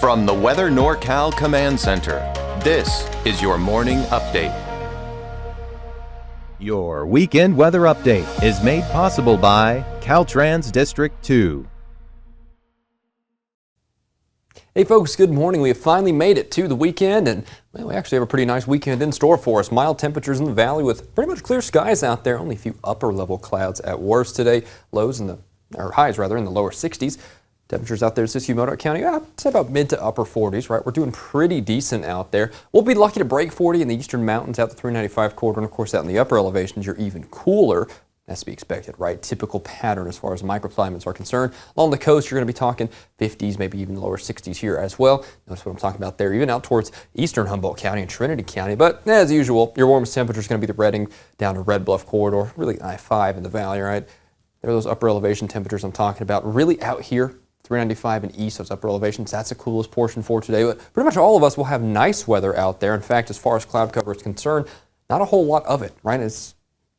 From the Weather NorCal Command Center, this is your morning update. Your weekend weather update is made possible by Caltrans District 2. Hey folks, good morning. We have finally made it to the weekend, and well, we actually have a pretty nice weekend in store for us. Mild temperatures in the valley with pretty much clear skies out there. Only a few upper level clouds at worst today. Highs in the lower 60s. Temperatures out there in Siskiyou County, I'd say about mid to upper 40s, right? We're doing pretty decent out there. We'll be lucky to break 40 in the eastern mountains out the 395 corridor, and of course out in the upper elevations, you're even cooler. That's to be expected, right? Typical pattern as far as microclimates are concerned. Along the coast, you're going to be talking 50s, maybe even lower 60s here as well. Notice what I'm talking about there, even out towards eastern Humboldt County and Trinity County. But as usual, your warmest temperature is going to be the Redding down to Red Bluff corridor, really I-5 in the valley, right? There are those upper elevation temperatures I'm talking about. Really out here, 395 and east, those upper elevations, that's the coolest portion for today. But pretty much all of us will have nice weather out there. In fact, as far as cloud cover is concerned, not a whole lot of it, right? As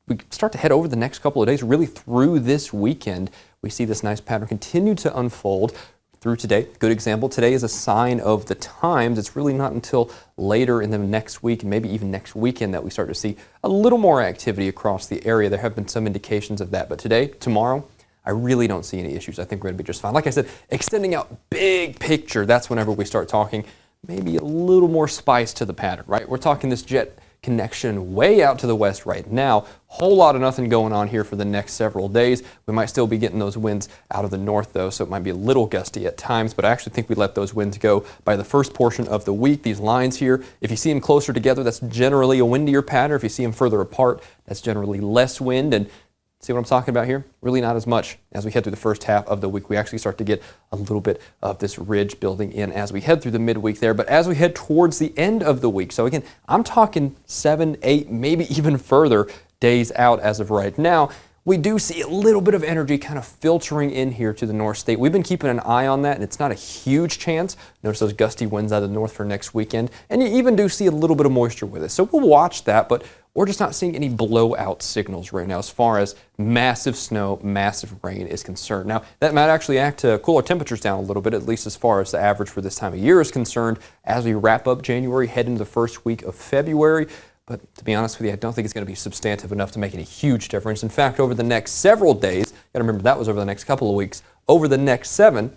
we start to head over the next couple of days, really through this weekend, we see this nice pattern continue to unfold through today. Good example, today is a sign of the times. It's really not until later in the next week and maybe even next weekend that we start to see a little more activity across the area. There have been some indications of that, but today, tomorrow, I really don't see any issues. I think we're going to be just fine. Like I said, extending out big picture, that's whenever we start talking maybe a little more spice to the pattern, right? We're talking this jet connection way out to the west right now. Whole lot of nothing going on here for the next several days. We might still be getting those winds out of the north though, so it might be a little gusty at times, but I actually think we let those winds go by the first portion of the week. These lines here, if you see them closer together, that's generally a windier pattern. If you see them further apart, that's generally less wind. And see what I'm talking about here? Really not as much. As we head through the first half of the week, we actually start to get a little bit of this ridge building in as we head through the midweek there. But as we head towards the end of the week, so again, I'm talking 7, 8, maybe even further days out as of right now, we do see a little bit of energy kind of filtering in here to the North State. We've been keeping an eye on that, and it's not a huge chance. Notice those gusty winds out of the north for next weekend, and you even do see a little bit of moisture with it. So we'll watch that, but we're just not seeing any blowout signals right now as far as massive snow, massive rain is concerned. Now, that might actually act to cool our temperatures down a little bit, at least as far as the average for this time of year is concerned, as we wrap up January, head into the first week of February. But to be honest with you, I don't think it's going to be substantive enough to make any huge difference. In fact, over the next several days, got to remember that was over the next couple of weeks, over the next 7,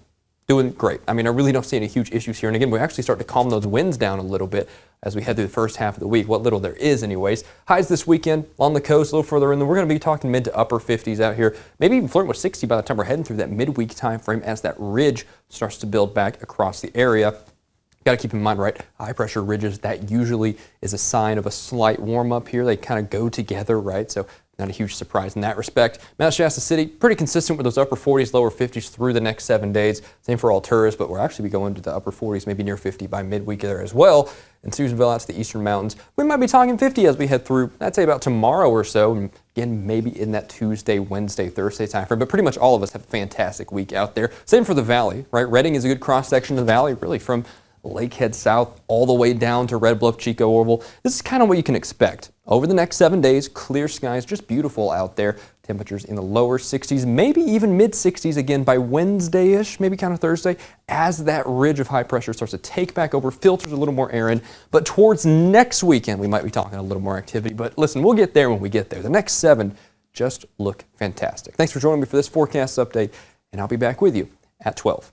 doing great. I mean, I really don't see any huge issues here. And again, we actually start to calm those winds down a little bit as we head through the first half of the week, what little there is anyways. Highs this weekend on the coast, a little further in, we're going to be talking mid to upper 50s out here, maybe even flirting with 60 by the time we're heading through that midweek time frame as that ridge starts to build back across the area. Got to keep in mind, right, high pressure ridges, that usually is a sign of a slight warm up here. They kind of go together, right? So not a huge surprise in that respect. Mount Shasta City, pretty consistent with those upper 40s, lower 50s through the next 7 days. Same for Alturas, but we'll actually be going to the upper 40s, maybe near 50 by midweek there as well. And Susanville out to the eastern mountains, we might be talking 50 as we head through, I'd say about tomorrow or so. And again, maybe in that Tuesday, Wednesday, Thursday time frame. But pretty much all of us have a fantastic week out there. Same for the valley, right? Redding is a good cross section of the valley, really from Lakehead South all the way down to Red Bluff, Chico, Orville. This is kind of what you can expect. Over the next 7 days, clear skies, just beautiful out there. Temperatures in the lower 60s, maybe even mid 60s again by Wednesday-ish, maybe kind of Thursday, as that ridge of high pressure starts to take back over, filters a little more air in. But towards next weekend, we might be talking a little more activity. But listen, we'll get there when we get there. The next 7 just look fantastic. Thanks for joining me for this forecast update, and I'll be back with you at 12.